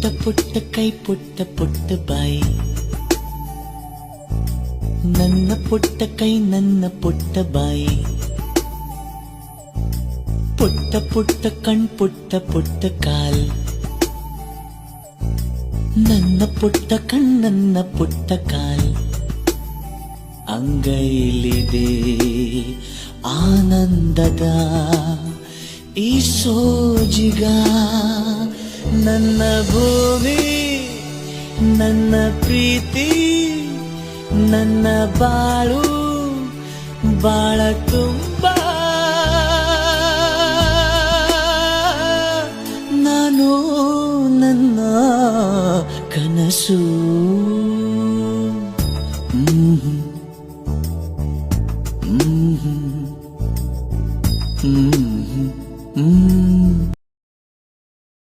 ಪುಟ್ಟ ಪುಟ್ಟ ಕೈ ಪುಟ್ಟ ಪುಟ್ಟ ಬಾಯಿ, ನನ್ನ ಪುಟ್ಟ ಕೈ ನನ್ನ ಪುಟ್ಟ ಬಾಯಿ, ಪುಟ್ಟ ಪುಟ್ಟ ಕಣ್ ಪುಟ್ಟ ಪುಟ್ಟ ಕಾಲ್, ನನ್ನ ಪುಟ್ಟ ಕಣ್ಣನ್ನ ಪುಟ್ಟ ಕಾಲ್. ಅಂಗೈಲಿದೆ ಆನಂದದ ಈ ಸೋಜಿಗ, ನನ್ನ ಭೂಮಿ ನನ್ನ ಪ್ರೀತಿ ನನ್ನ ಬಾಳು ಬಾಳ ತುಂಬ